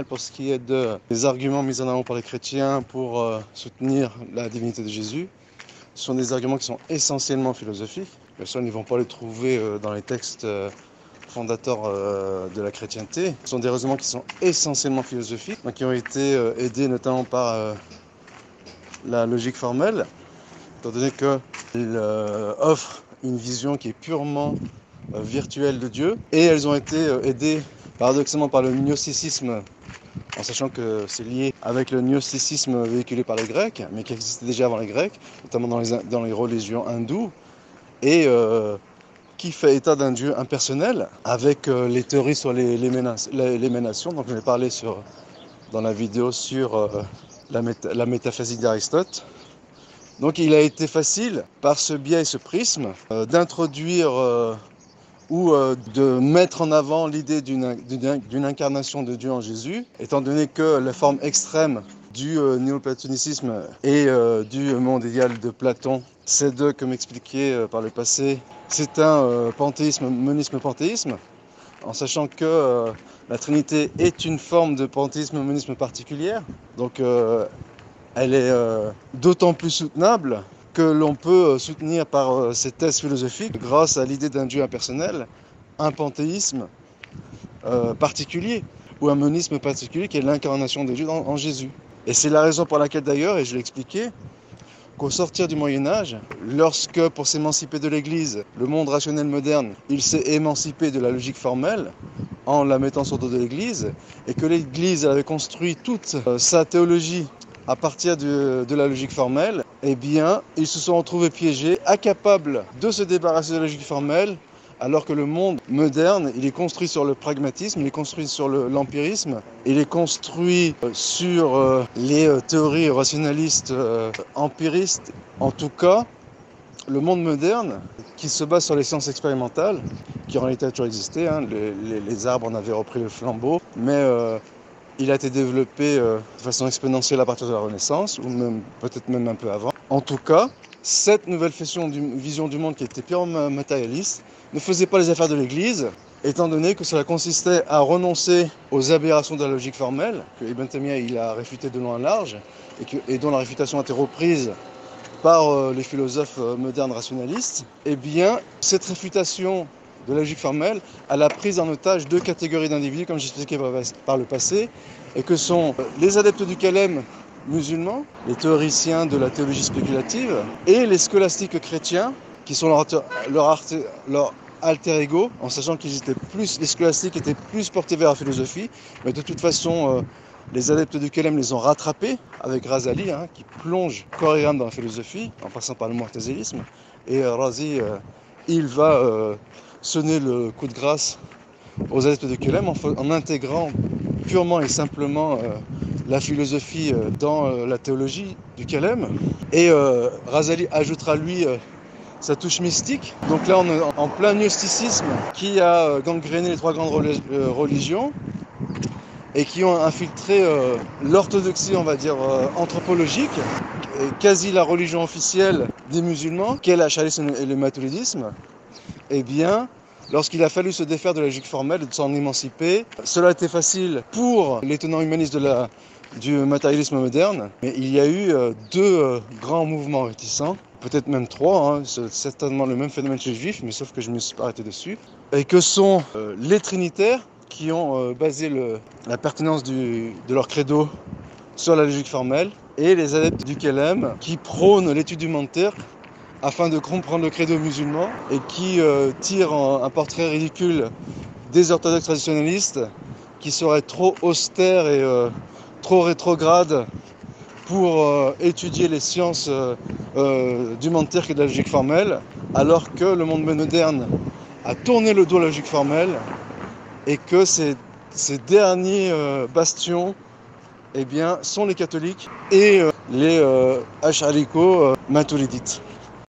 Pour ce qui est des arguments mis en avant par les chrétiens pour soutenir la divinité de Jésus, ce sont des arguments qui sont essentiellement philosophiques. Bien sûr, ils ne vont pas les trouver dans les textes fondateurs de la chrétienté. Ce sont des raisonnements qui sont essentiellement philosophiques, donc qui ont été aidés notamment par la logique formelle, étant donné qu'ils offrent une vision qui est purement virtuelle de Dieu, et elles ont été aidées paradoxalement par le gnosticisme, en sachant que c'est lié avec le gnosticisme véhiculé par les Grecs, mais qui existait déjà avant les Grecs, notamment dans les religions hindoues, et qui fait état d'un Dieu impersonnel, avec les théories sur l'émanation. Donc je vais parler dans la vidéo sur la métaphysique d'Aristote. Donc il a été facile, par ce biais et ce prisme, d'introduire ou de mettre en avant l'idée d'une incarnation de Dieu en Jésus, étant donné que la forme extrême du néoplatonisme et du monde idéal de Platon, ces deux, comme expliqué par le passé, c'est un panthéisme, monisme-panthéisme, en sachant que la Trinité est une forme de panthéisme-monisme particulière, donc elle est d'autant plus soutenable que l'on peut soutenir par ces thèses philosophiques, grâce à l'idée d'un Dieu impersonnel, un panthéisme particulier, ou un monisme particulier qui est l'incarnation de Dieu en Jésus. Et c'est la raison pour laquelle d'ailleurs, et je l'ai expliqué, qu'au sortir du Moyen-Âge, lorsque pour s'émanciper de l'Église, le monde rationnel moderne, il s'est émancipé de la logique formelle, en la mettant sur le dos de l'Église, et que l'Église avait construit toute sa théologie à partir de la logique formelle, eh bien, ils se sont retrouvés piégés, incapables de se débarrasser de la logique formelle, alors que le monde moderne, il est construit sur le pragmatisme, il est construit sur l'empirisme, il est construit sur les théories rationalistes empiristes. En tout cas, le monde moderne, qui se base sur les sciences expérimentales, qui en réalité a toujours existé, hein, les arbres en avaient repris le flambeau, mais il a été développé de façon exponentielle à partir de la Renaissance, ou même peut-être même un peu avant. En tout cas, cette nouvelle vision du monde qui était purement matérialiste ne faisait pas les affaires de l'Église, étant donné que cela consistait à renoncer aux aberrations de la logique formelle, que Ibn Taymiyyah il a réfuté de long en large, et dont la réfutation a été reprise par les philosophes modernes rationalistes. Eh bien, cette réfutation de la logique formelle, elle a pris en otage deux catégories d'individus, comme j'expliquais par le passé, et que sont les adeptes du Calem musulmans, les théoriciens de la théologie spéculative, et les scolastiques chrétiens, qui sont leur alter ego, en sachant les scolastiques étaient plus portés vers la philosophie, mais de toute façon, les adeptes du Calem les ont rattrapés avec Razali, hein, qui plonge corps et âme dans la philosophie, en passant par le mu'tazilisme, et Razi, il va sonner le coup de grâce aux adeptes du Calem en intégrant purement et simplement la philosophie dans la théologie du Calem. Et Razali ajoutera lui sa touche mystique. Donc là on est en plein gnosticisme qui a gangréné les trois grandes religions et qui ont infiltré l'orthodoxie, on va dire, anthropologique, quasi la religion officielle des musulmans, qu'est l'achârisme et le maturidisme. Eh bien, lorsqu'il a fallu se défaire de la logique formelle et de s'en émanciper, cela a été facile pour les tenants humanistes du matérialisme moderne, mais il y a eu deux grands mouvements réticents, peut-être même trois, hein, c'est certainement le même phénomène chez les juifs, mais sauf que je ne me suis pas arrêté dessus, et que sont les trinitaires qui ont basé la pertinence de leur credo sur la logique formelle, et les adeptes du Calem qui prônent l'étude du mentir afin de comprendre le credo musulman et qui tirent un portrait ridicule des orthodoxes traditionnalistes qui seraient trop austères et trop rétrogrades pour étudier les sciences du mentir et de la logique formelle, alors que le monde moderne a tourné le dos à la logique formelle et que ces derniers bastions eh bien, sont les catholiques et les ash'ariko maturidites.